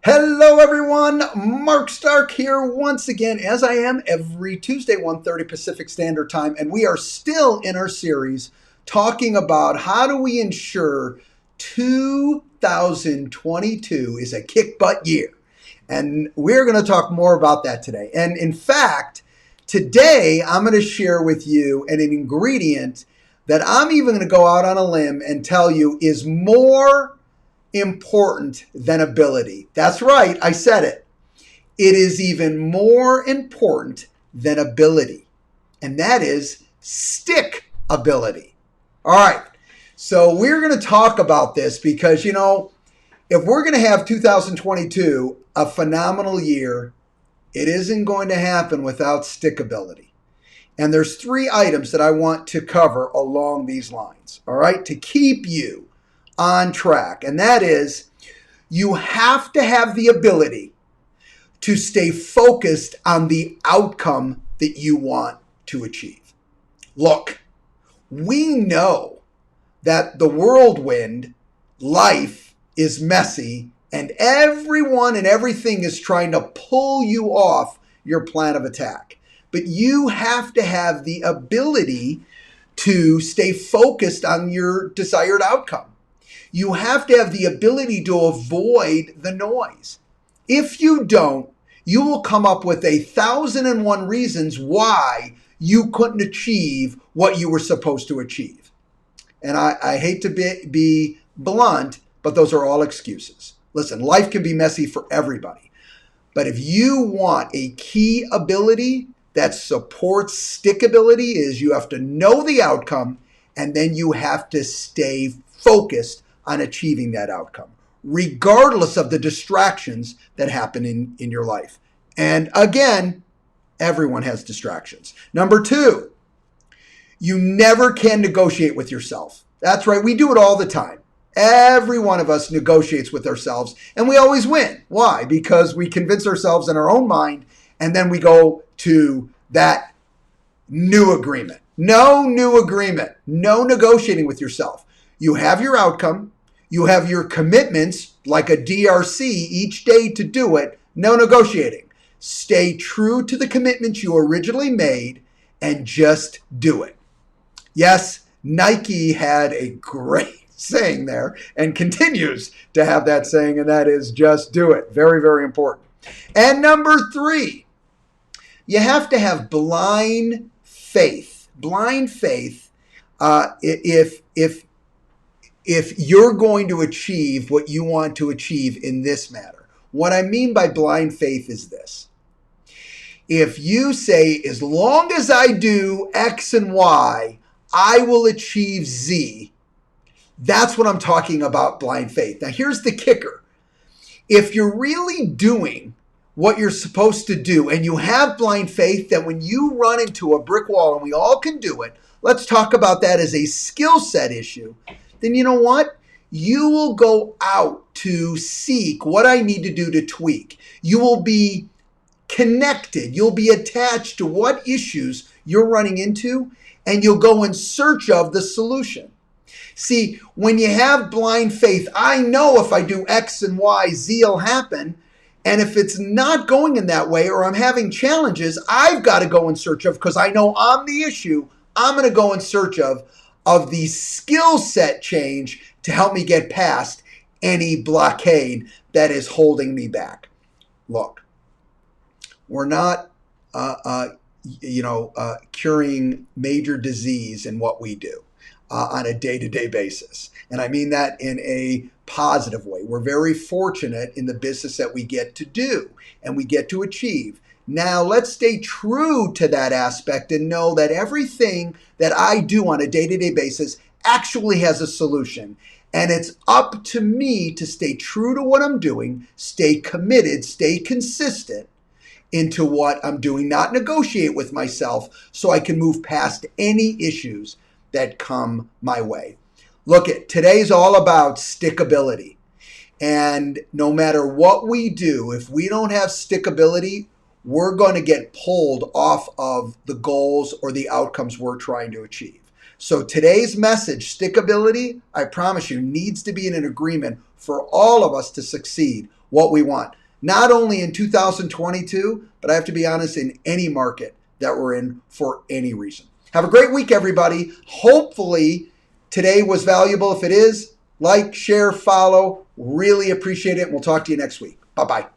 Hello everyone, Mark Stark here once again, as I am every Tuesday, 1:30 Pacific Standard Time, and we are still in our series talking about how do we ensure 2022 is a kick butt year. And we're going to talk more about that today. And in fact, today I'm going to share with you an ingredient that I'm even going to go out on a limb and tell you is more important than ability. That's right, I said it. It is even more important than ability, and that is stick ability. All right, so we're going to talk about this because, if we're going to have 2022 a phenomenal year, it isn't going to happen without stick ability. And there's three items that I want to cover along these lines, all right, to keep you on track. And that is, you have to have the ability to stay focused on the outcome that you want to achieve. Look, we know that the whirlwind, life, is messy, and everyone and everything is trying to pull you off your plan of attack. But you have to have the ability to stay focused on your desired outcome. You have to have the ability to avoid the noise. If you don't, you will come up with 1,001 reasons why you couldn't achieve what you were supposed to achieve. And I hate to be blunt, but those are all excuses. Listen, life can be messy for everybody. But if you want a key ability that supports stickability, is you have to know the outcome, and then you have to stay focused on achieving that outcome, regardless of the distractions that happen in your life. And again, everyone has distractions. Number two, you never can negotiate with yourself. That's right, we do it all the time. Every one of us negotiates with ourselves, and we always win. Why? Because we convince ourselves in our own mind, and then we go to that new agreement. No new agreement. No negotiating with yourself. You have your outcome. You have your commitments, like a DRC, each day to do it. No negotiating. Stay true to the commitments you originally made and just do it. Yes, Nike had a great saying there and continues to have that saying, and that is just do it. Very, very important. And number three, you have to have blind faith. Blind faith, if you're going to achieve what you want to achieve in this matter. What I mean by blind faith is this. If you say, as long as I do X and Y, I will achieve Z, that's what I'm talking about, blind faith. Now, here's the kicker. If you're really doing what you're supposed to do and you have blind faith that when you run into a brick wall, and we all can do it, let's talk about that as a skill set issue, then you know what? You will go out to seek what I need to do to tweak. You will be connected. You'll be attached to what issues you're running into, and you'll go in search of the solution. See, when you have blind faith, I know if I do X and Y, Z will happen. And if it's not going in that way, or I'm having challenges, I've got to go in search of, because I know I'm the issue, I'm going to go in search of the skill set change to help me get past any blockade that is holding me back. Look, we're not, curing major disease in what we do on a day-to-day basis. And I mean that in a positive way. We're very fortunate in the business that we get to do and we get to achieve. Now, let's stay true to that aspect and know that everything that I do on a day-to-day basis actually has a solution. And it's up to me to stay true to what I'm doing, stay committed, stay consistent into what I'm doing, not negotiate with myself so I can move past any issues that come my way. Look, today's all about stickability. And no matter what we do, if we don't have stickability, we're going to get pulled off of the goals or the outcomes we're trying to achieve. So today's message, stickability, I promise you, needs to be in an agreement for all of us to succeed what we want. Not only in 2022, but I have to be honest, in any market that we're in for any reason. Have a great week, everybody. Hopefully today was valuable. If it is, like, share, follow. Really appreciate it. And we'll talk to you next week. Bye-bye.